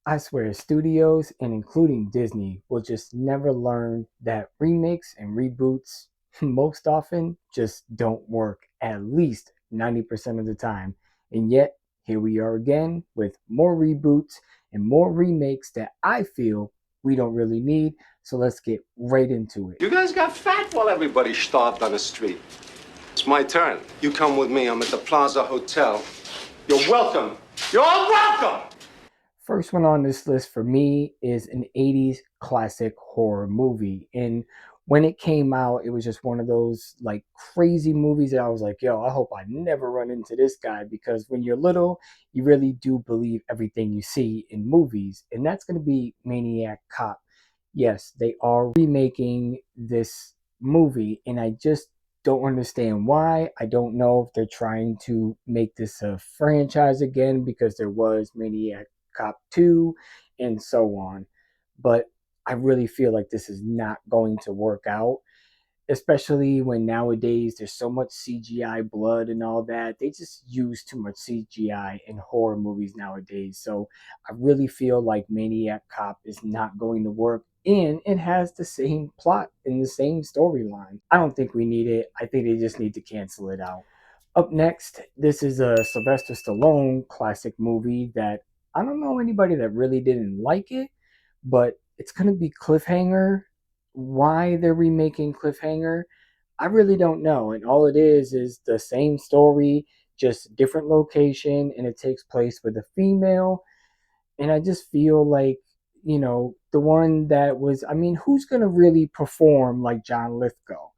I swear, studios and including Disney will just never learn that remakes and reboots most often just don't work, at least 90% of the time. And yet, here we are again with more reboots and more remakes that I feel we don't really need. So let's get right into it. You guys got fat while everybody starved on the street. It's my turn. You come with me. I'm at the Plaza Hotel. You're welcome. You're all welcome. First one on this list for me is an 80s classic horror movie. And when it came out, it was just one of those like crazy movies that I was like, yo, I hope I never run into this guy, because when you're little, you really do believe everything you see in movies. And that's going to be Maniac Cop. Yes, they are remaking this movie, and I just don't understand why. I don't know if they're trying to make this a franchise again because there was Maniac Cop 2 and so on. But I really feel like this is not going to work out, especially when nowadays there's so much CGI blood and all that. They just use too much CGI in horror movies nowadays. So I really feel like Maniac Cop is not going to work. And it has the same plot and the same storyline. I don't think we need it. I think they just need to cancel it out. Up next, this is a Sylvester Stallone classic movie that I don't know anybody that really didn't like it, but it's going to be Cliffhanger. Why they're remaking Cliffhanger, I really don't know. And all it is the same story, just different location, and it takes place with a female. And I just feel like, the one that was, I mean, who's going to really perform like John Lithgow?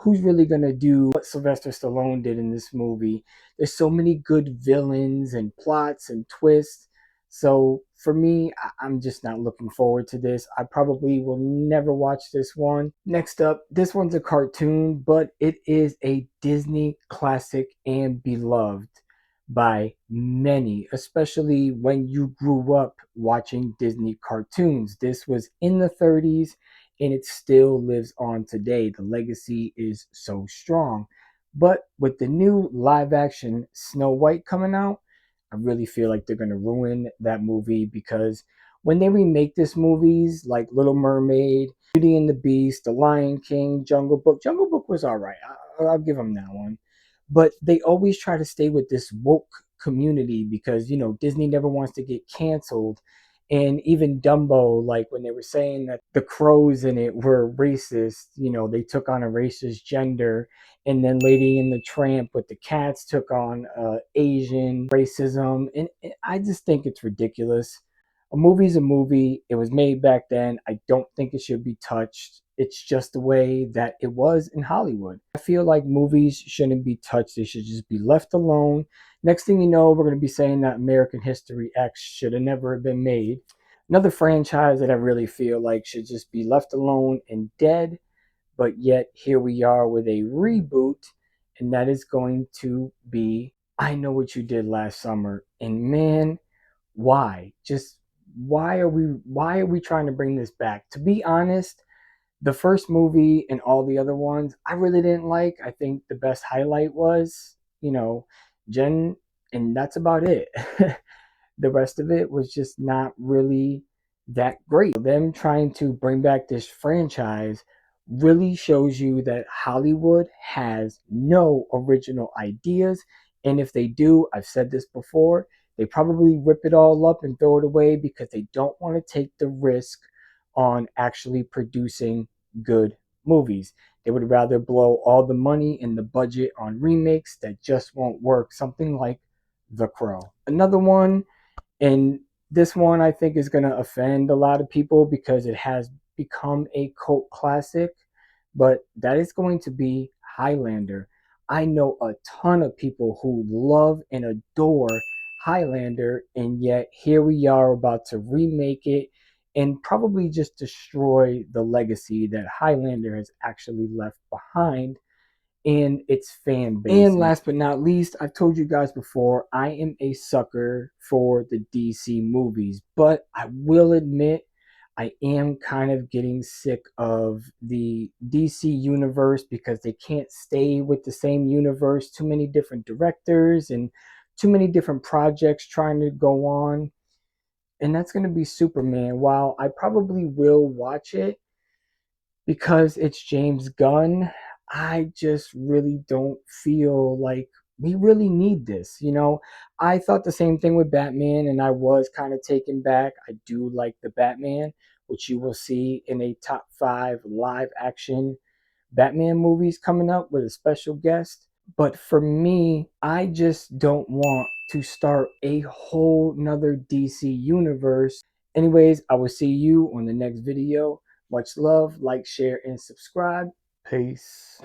Who's really gonna do what Sylvester Stallone did in this movie? There's so many good villains and plots and twists. So for me, I'm just not looking forward to this. I probably will never watch this one. Next up, this one's a cartoon, but it is a Disney classic and beloved by many, especially when you grew up watching Disney cartoons. This was in the 30s and it still lives on today. The legacy is so strong. But with the new live action Snow White coming out, I really feel like they're going to ruin that movie, because when they remake this movies like Little Mermaid, Beauty and the Beast, The Lion King, Jungle Book was all right. I'll give them that one. But they always try to stay with this woke community because, Disney never wants to get canceled. And even Dumbo, like when they were saying that the crows in it were racist, they took on a racist gender. And then Lady and the Tramp with the cats took on Asian racism. And I just think it's ridiculous. A movie's a movie. It was made back then. I don't think it should be touched. It's just the way that it was in Hollywood. I feel like movies shouldn't be touched. They should just be left alone. Next thing you know, we're going to be saying that American History X should have never been made. Another franchise that I really feel like should just be left alone and dead, but yet here we are with a reboot, and that is going to be I Know What You Did Last Summer. And man, why? Just why are we trying to bring this back? To be honest, the first movie and all the other ones I really didn't like. I think the best highlight was, Jen, and that's about it. The rest of it was just not really that great. Them trying to bring back this franchise really shows you that Hollywood has no original ideas. And if they do, I've said this before, they probably rip it all up and throw it away because they don't want to take the risk on actually producing good movies. They would rather blow all the money and the budget on remakes that just won't work. Something like The Crow. Another one, and this one I think is going to offend a lot of people because it has become a cult classic, but that is going to be Highlander. I know a ton of people who love and adore Highlander, and yet here we are about to remake it and probably just destroy the legacy that Highlander has actually left behind and its fan base. And last but not least, I've told you guys before, I am a sucker for the DC movies, but I will admit I am kind of getting sick of the DC universe because they can't stay with the same universe. Too many different directors and too many different projects trying to go on. and that's going to be Superman. While I probably will watch it because it's James Gunn, I just really don't feel like we really need this. I thought the same thing with Batman, and I was kind of taken back. I do like the Batman, which you will see in a top five live action Batman movies coming up with a special guest. But for me, I just don't want to start a whole nother DC universe. Anyways, I will see you on the next video. Much love, like, share, and subscribe. Peace.